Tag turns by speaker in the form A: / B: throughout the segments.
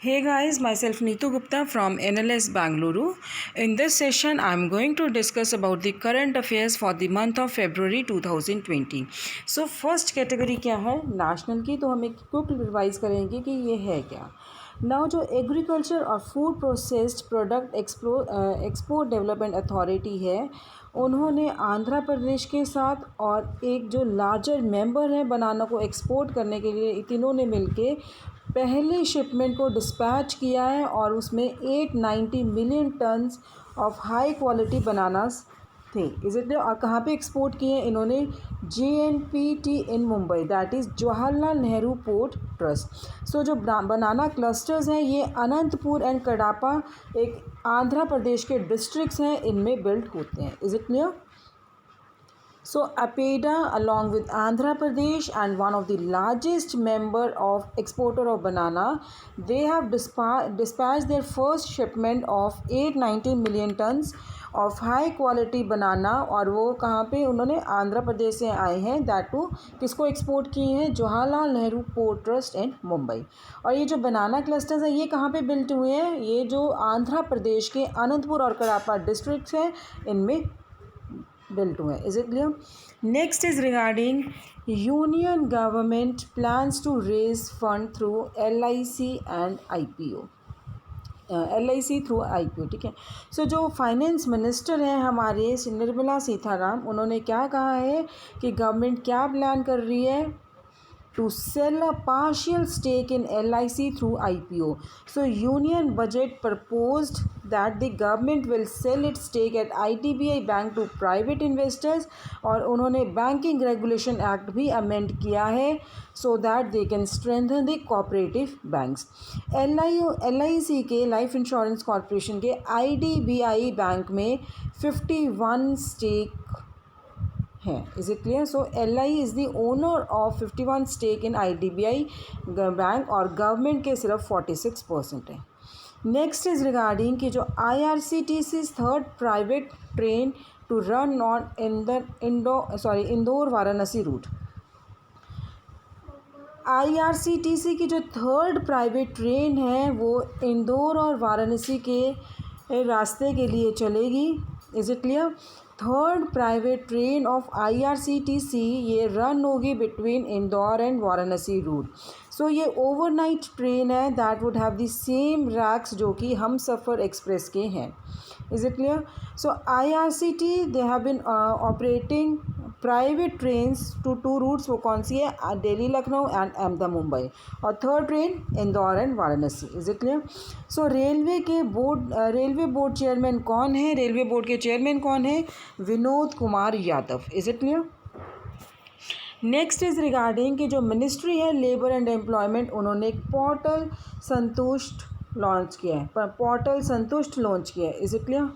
A: Hey guys, myself Neetu Gupta from NLS Bangalore. In this session, I'm going to discuss about the current affairs for the month of February 2020. So first category क्या है national की, तो हम एक quick revise करेंगे कि ये है क्या. नाउ जो एग्रीकल्चर और food processed product export development authority है, उन्होंने आंध्र प्रदेश के साथ और एक जो लार्जर मेंबर है बनाना को एक्सपोर्ट करने के लिए, तीनों ने मिलके पहले शिपमेंट को डिस्पैच किया है और उसमें 890 million tons of high quality bananas थे. Is it. और कहाँ पे एक्सपोर्ट किए हैं इन्होंने? JNPT in Mumbai, that is Jawaharlal Nehru port trust. So जो बनाना क्लस्टर्स हैं ये अनंतपुर एंड कडापा एक आंध्र प्रदेश के डिस्ट्रिक्ट्स हैं, इनमें बिल्ड होते हैं. Is it clear? So APEDA along with Andhra Pradesh and one of the largest member of exporter of banana, they have dispatched their first shipment of 890 million tons of high quality banana. और वो कहाँ पे उन्होंने आंध्र प्रदेश से आए हैं, that to किसको export किए हैं? Jawaharlal Nehru port trust in Mumbai. और ये जो बनाना क्लस्टर्स हैं ये कहाँ पे बिल्ट हुए हैं? ये जो आंध्र प्रदेश के अनंतपुर और कडापा डिस्ट्रिक्ट्स हैं इनमें बिल्ट हुए. Is it clear? Next is regarding union government plans to raise fund through LIC and IPO. LIC through IPO, ठीक है. सो जो फाइनेंस मिनिस्टर हैं हमारे निर्मला सीताराम, उन्होंने क्या कहा है कि गवर्नमेंट क्या प्लान कर रही है? To sell a partial stake in LIC through IPO. So Union Budget proposed that the government will sell its stake at IDBI Bank to private investors. और उन्होंने Banking Regulation Act भी amend किया है so that they can strengthen the cooperative banks. LIC के life insurance corporation के IDBI bank में 51 stake है. Is it clear? So LI is the owner of 51 stake in IDBI bank और government के सिर्फ 46% है. नेक्स्ट इज रिगार्डिंग कि जो IRCTC third private train to run on Indore Varanasi route. IRCTC की जो थर्ड प्राइवेट ट्रेन है वो इंदौर और वाराणसी के रास्ते के लिए चलेगी. Is it clear? Third private train of IRCTC ये रन होगी between Indore and Varanasi route. So ये ओवरनाइट ट्रेन है that would have the same rakes जो कि हम सफ़र एक्सप्रेस के हैं. Is it clear? So IRCT they have been operating private trains to 2 routes. वो कौन सी है? दिल्ली लखनऊ एंड अहमदाबाद मुंबई. और third train Indore and Varanasi. Is it clear? So railway board chairman कौन है? रेलवे बोर्ड के चेयरमैन कौन है? Vinod Kumar Yadav. Is it clear? Next is regarding कि जो मिनिस्ट्री है लेबर एंड एम्प्लॉयमेंट, उन्होंने एक पोर्टल संतुष्ट लॉन्च किया है. पोर्टल संतुष्ट लॉन्च किया है. Is it clear?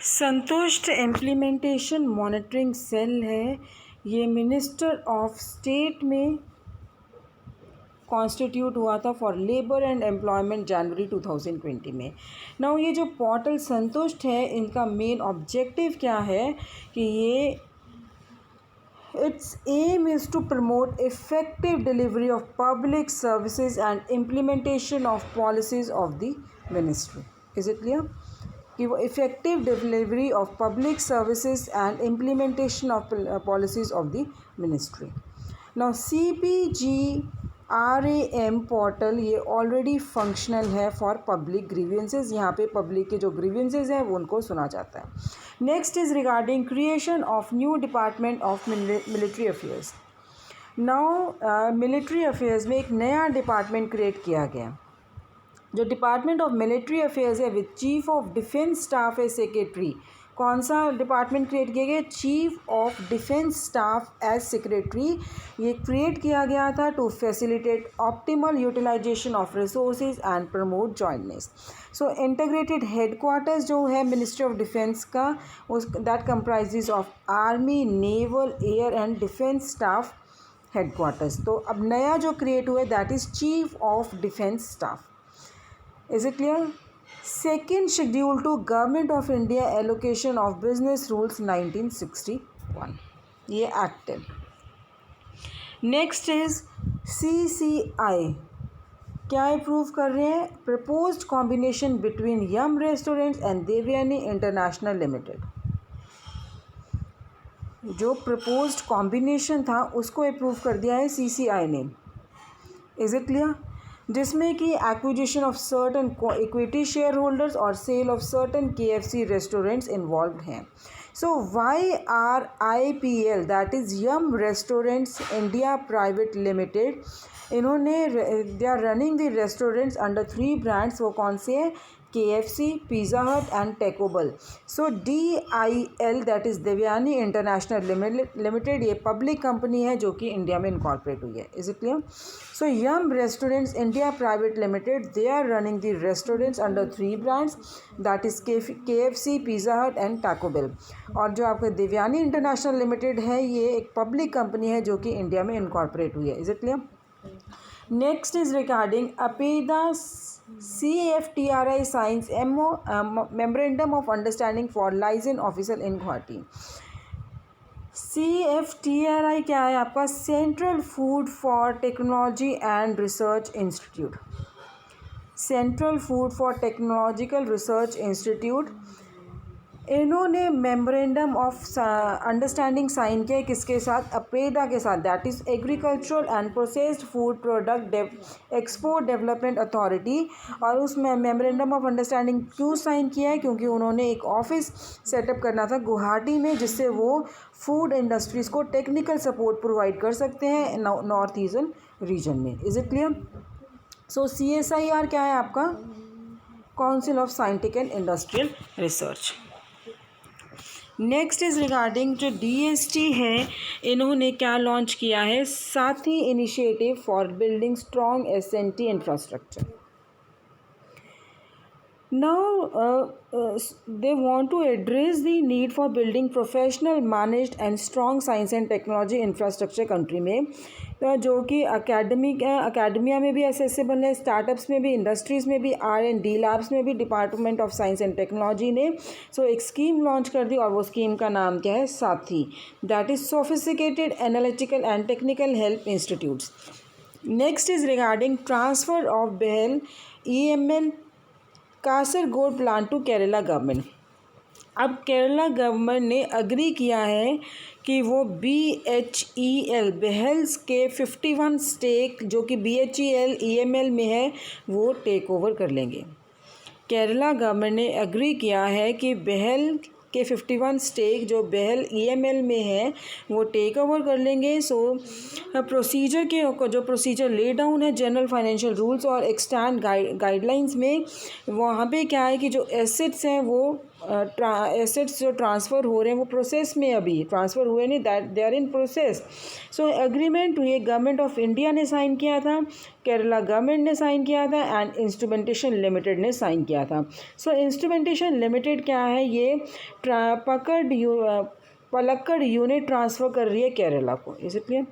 A: संतुष्ट इम्प्लीमेंटेशन मॉनिटरिंग सेल है, ये मिनिस्टर ऑफ स्टेट में कॉन्स्टिट्यूट हुआ था फॉर लेबर एंड एम्प्लॉयमेंट जनवरी 2020 में. नाउ ये जो पोर्टल संतुष्ट है इनका मेन ऑब्जेक्टिव क्या है कि ये it's aim is to promote effective delivery of public services and implementation of policies of the ministry. Is it clear? कि वो effective delivery of public services and implementation of policies of the ministry. Now CPGRAM portal ये already functional है for public grievances. यहाँ पे public के जो grievances हैं वो उनको सुना जाता है. Next is regarding creation of new department of military affairs. Now military affairs में एक नया डिपार्टमेंट क्रिएट किया गया. जो डिपार्टमेंट ऑफ मिलिट्री अफेयर्स है with chief of defence staff as secretary. कौन सा डिपार्टमेंट क्रिएट किया गया? Chief of defence staff as secretary. ये क्रिएट किया गया था to facilitate optimal utilisation of resources and promote jointness. So integrated headquarters जो है मिनिस्ट्री ऑफ डिफेंस का, उस that comprises of army, naval, air and defence staff headquarters. तो अब नया जो क्रिएट हुआ है that is chief of defence staff. Is it clear? Second schedule to Government of India allocation of business rules 1961. ये act है. Next is CCI क्या approve कर रहे हैं? Proposed combination between Yum restaurants and Devyani International Limited. जो proposed combination था उसको approve कर दिया है सीसीआई ने। Is it clear? जिसमें कि acquisition of certain equity share holders और sale of certain KFC restaurants involve हैं। So Y R IPL that is Yum restaurants India private limited, इन्होंने they are running the restaurants under 3 brands. वो कौन से हैं? KFC, Pizza Hut and Taco Bell. So DIL that is Devyani International Limited, ये public company है जो कि India में इनकॉर्पोरेट हुई है। Is it clear? So Yum restaurants India private Limited, they are running the restaurants under 3 brands that is KFC, Pizza Hut and Taco Bell. और जो आपका देवयानी इंटरनेशनल लिमिटेड है ये एक पब्लिक कंपनी है जो कि इंडिया में इनकॉर्पोरेट हुई है। Is it clear? Next is regarding APEDA CFTRI signs Memorandum of Understanding for Liaison Officer in Guwahati। CFTRI क्या है आपका? Central food for technology and research institute. Central food for technological research institute, इन्होंने memorandum of understanding sign किया किसके साथ? अपेडा के साथ, that is agricultural and processed food product export development authority. और उस मेमोरेंडम ऑफ अंडरस्टैंडिंग क्यों साइन किया है? क्योंकि उन्होंने एक ऑफिस सेटअप करना था गुवाहाटी में जिससे वो फूड इंडस्ट्रीज़ को टेक्निकल सपोर्ट प्रोवाइड कर सकते हैं नॉर्थ ईस्टर्न रीजन में। Is it clear? So CSIR क्या है आपका? Council of scientific and industrial research. Next is regarding जो DST है, इन्होंने क्या लॉन्च किया है? साथी initiative for building strong SNT infrastructure. Now, they want to address the need for building professional, managed and strong science and technology infrastructure country में, जो कि अकेडमिया में भी एक्सेसिबल है, स्टार्टअप्स में भी, इंडस्ट्रीज़ में भी, R&D लैब्स में भी department of science and technology ने एक स्कीम लॉन्च कर दी और वो स्कीम का नाम क्या है? SATHI, that is sophisticated analytical and technical help institutes. Next is regarding transfer of BHEL EML Kasaragod plan to Kerala government. अब केरला गवर्नमेंट ने अग्री किया है कि वो BHEL बेहल्स के 51 स्टेक जो कि BHEL EML में है वो टेक ओवर कर लेंगे। केरला गवर्नमेंट ने अग्री किया है कि बेहल के 51 स्टेक जो बेहल EML में है वो टेक ओवर कर लेंगे। प्रोसीजर के जो प्रोसीजर ले डाउन है जनरल फाइनेंशियल रूल्स और एक्सटेंड गाइडलाइंस में, वहाँ पे क्या है कि जो एसेट्स हैं वो एसेट्स जो ट्रांसफ़र हो रहे हैं वो प्रोसेस में, अभी ट्रांसफ़र हुए नहीं, that they are in process. Agreement ये गवर्नमेंट ऑफ इंडिया ने साइन किया था, केरला गवर्नमेंट ने साइन किया था एंड इंस्ट्रूमेंटेशन लिमिटेड ने साइन किया था। इंस्ट्रूमेंटेशन लिमिटेड क्या है? ये पलक्कड़ यूनिट ट्रांसफ़र कर रही है केरला को। Is it clear?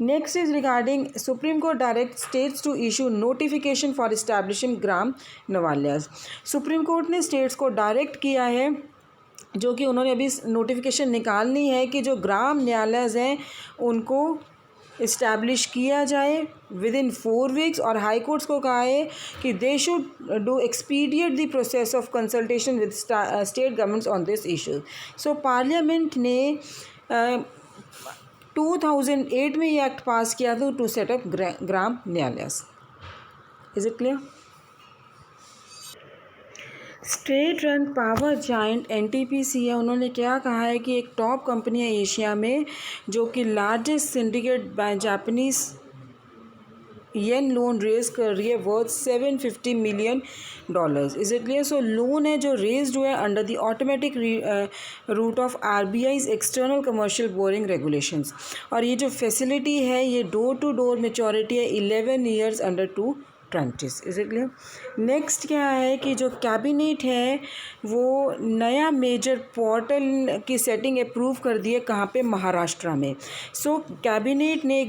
A: Next is regarding supreme court direct states to issue notification for establishing Gram Nyayalaya. Supreme court ने स्टेट्स को डायरेक्ट किया है, जो कि उन्होंने अभी नोटिफिकेशन निकालनी है कि जो ग्राम न्यायालय हैं उनको इस्टेब्लिश किया जाए विद इन 4 वीक्स। और हाई कोर्ट्स को कहा है कि they should do expedite the process of consultation with state governments on this issue. Parliament ने 2008 में ये एक्ट पास किया था टू सेट अप ग्राम न्यायालय। Is it clear? State run power giant NTPC है, उन्होंने क्या कहा है कि एक टॉप कंपनी है एशिया में जो कि largest syndicate by Japanese yen loan raise कर रही है worth $750 million. Is it clear? Loan है जो रेज्ड हुआ है under the automatic route of RBI's external commercial borrowing regulations. और ये जो फैसिलिटी है ये डोर टू डोर मेचोरिटी है 11 years under 2 twenties. Is it clear? Next क्या है कि जो कैबिनेट है वो नया मेजर पोर्टल की सेटिंग अप्रूव कर दी है, कहाँ पे? महाराष्ट्र में। कैबिनेट ने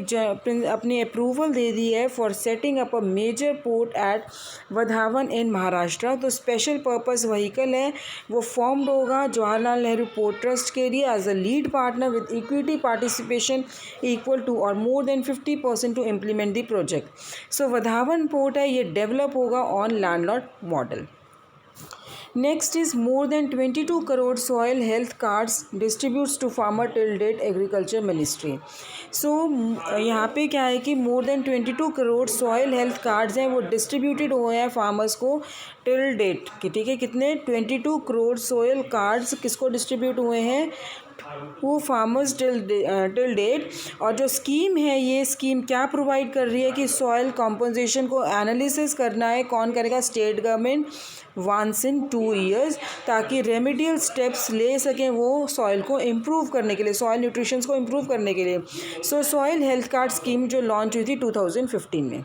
A: अपनी अप्रूवल दे दी है for setting up a major port at Vadhavan in Maharashtra. तो स्पेशल पर्पस व्हीकल है वो फॉर्म्ड होगा जवाहरलाल नेहरू पोर्ट ट्रस्ट के लिए as a lead partner with equity participation equal to और more than 50% to implement the project. Vadhavan port export है ये develop होगा on landlord model. Next is more than 22 crore soil health cards distributes to farmer till date agriculture ministry. So यहाँ पे क्या है कि more than 22 crore soil health cards हैं वो डिस्ट्रीब्यूटेड हुए हैं फार्मर्स को टिल डेट कि ठीक है कितने 22 करोड़ सॉयल कार्ड्स किसको डिस्ट्रीब्यूट हुए हैं वो फार्मर्स टिल डेट। और जो स्कीम है ये स्कीम क्या प्रोवाइड कर रही है कि सॉयल कॉम्पोजिशन को एनालिसिस करना है, कौन करेगा, state government once in 2 years, ताकि रेमेडियल स्टेप्स ले सकें वो सॉइल को इम्प्रूव करने के लिए, सॉइल न्यूट्रिशंस को इम्प्रूव करने के लिए। सो सॉइल हेल्थ कार्ड स्कीम जो लॉन्च हुई थी 2015 में।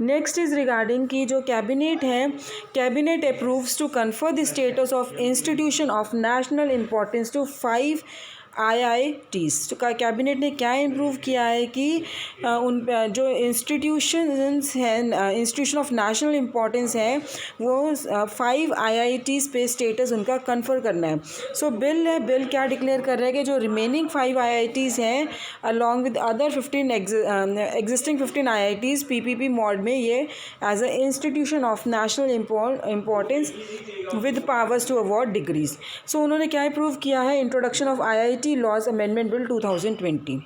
A: नेक्स्ट इज़ रिगार्डिंग की जो कैबिनेट है, cabinet approves to confer the status of institution of national importance to 5 IITs। तो कैबिनेट ने क्या इम्प्रूव किया है कि उन जो इंस्टीट्यूशंस हैं, इंस्टीट्यूशन ऑफ नेशनल इम्पोर्टेंस है वो 5 IITs पे स्टेटस उनका कन्फर करना है। सो बिल है, बिल क्या डिक्लेयर कर रहा है कि जो रिमेनिंग 5 IITs हैं along with other 15 existing 15 IITs PPP mode में ये as a institution of national importance with powers to award degrees. So उन्होंने क्या इम्प्रूव किया है, introduction of IIT laws amendment bill 2020।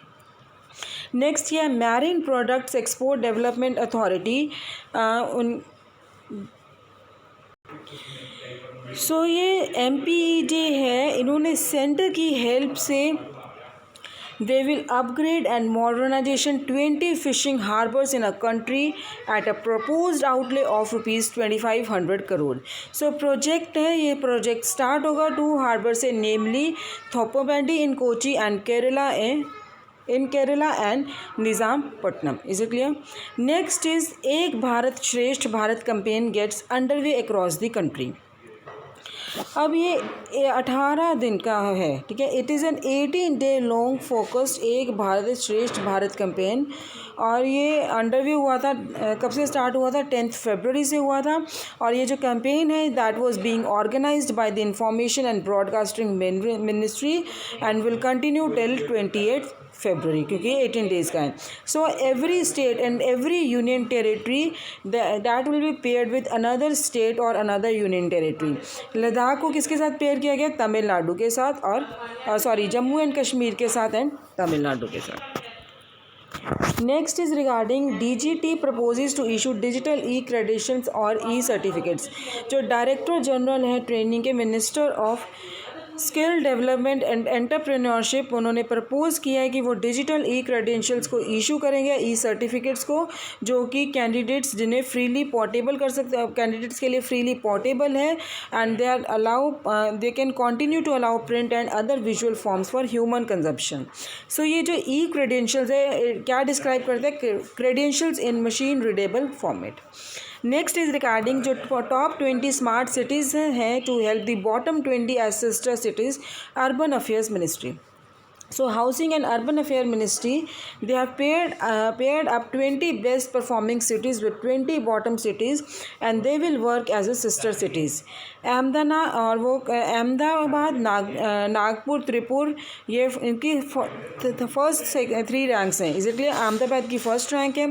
A: Next ये marine products export development authority so ये MPEJ है, इन्होंने सेंटर की हेल्प से they will upgrade and modernization 20 fishing harbors in a country at a proposed outlay of rupees 2500 crore। So project है, ये project start होगा 2 harbour से, namely Thoppumpady in Kochi and Kerala and Nizampatnam. Is it clear? Next is Ek Bharat Shreshtha Bharat campaign gets underway across the country. अब ये 18 दिन का है, ठीक है। It is an 18 day long focused Ek Bharat Shreshtha Bharat campaign, और ये अंडरवे हुआ था, कब से स्टार्ट हुआ था, 10 फरवरी से हुआ था। और ये जो कैंपेन है that was being organised by the information and broadcasting ministry and will continue till 28 February, क्योंकि 18 डेज़ का है। So every state and every union territory that will be paired with another state और another union territory. Ladakh को किसके साथ pair किया गया, तमिलनाडु के साथ, और जम्मू एंड कश्मीर के साथ एंड तमिलनाडु के साथ। Next is regarding DGT proposes to issue digital e credentials और ई-सर्टिफिकेट्स। जो डायरेक्टर जनरल है ट्रेनिंग के, minister of skill development and entrepreneurship, उन्होंने प्रपोज किया है कि वो डिजिटल ई-क्रेडेंशियल्स को इशू करेंगे, ई-सर्टिफिकेट्स को, जो कि कैंडिडेट्स जिन्हें फ्रीली पोर्टेबल कर सकते हैं, कैंडिडेट्स के लिए फ्रीली पोर्टेबल है, and they can continue to allow print and other visual forms for human consumption. So ये जो ई-क्रेडेंशियल्स है क्या डिस्क्राइब करते हैं, credentials in machine readable format. Next is regarding जो टॉप 20 स्मार्ट सिटीज़ हैं to help the bottom 20 as sister cities, urban affairs ministry. So Housing and Urban Affairs Ministry, they have paired up 20 best performing cities with 20 bottom cities, and they will work as a sister cities. Ahmedabad, Nagpur, Tiruppur, ये इनकी first 3 ranks हैं। इसलिए अहमदाबाद की first rank है,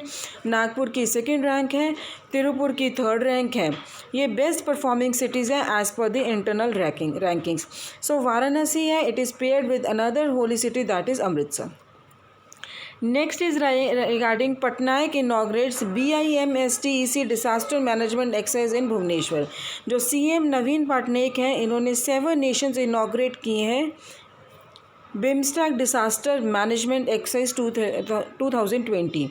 A: नागपुर की second rank है, तिरुपुर की third rank है। ये बेस्ट परफॉर्मिंग सिटीज़ हैं as per the internal rankings. So Varanasi है, it is paired with another holy city that is Amritsar. Next is regarding Patnaik inaugurates BIMSTEC disaster management exercise in Bhubaneswar. जो CM नवीन पटनायक हैं, इन्होंने 7 Nations inaugurate किए हैं BIMSTEC disaster management exercise 2020।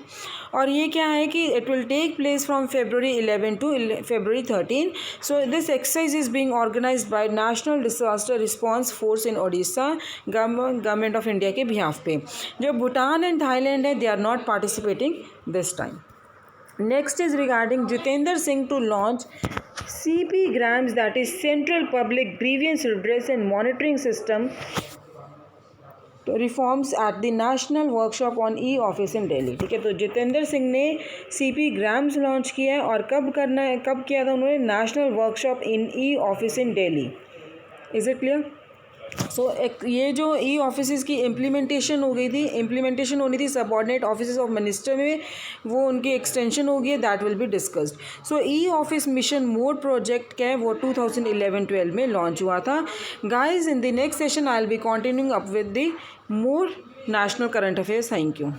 A: और ये क्या है कि it will take place from February 11 to February 13। So this exercise is being organised by national disaster response force in Odisha, government of India के बिहाफ पे। जो भूटान एंड थाईलैंड है, they are not participating this time. Next is regarding Jitendra Singh to launch CP GRAMS that is central public grievance redress and monitoring system reforms at the national workshop on e-office इन दिल्ली। ठीक है, तो जितेंद्र सिंह ने CP grams launch किया है, और कब किया था उन्होंने, national workshop in e-office in Delhi. Is it clear? एक ये जो ई ऑफिस की इम्प्लीमेंटेशन हो गई थी, इम्प्लीमेंटेशन होनी थी सबॉर्डिनेट ऑफिस ऑफ मिनिस्टर में, वो उनकी एक्सटेंशन हो गई है, that will be discussed. So e office mission mode project क्या है, वो 2011-12 में लॉन्च हुआ था। Guys in the next session I will be continuing up with the more national current affairs. Thank you.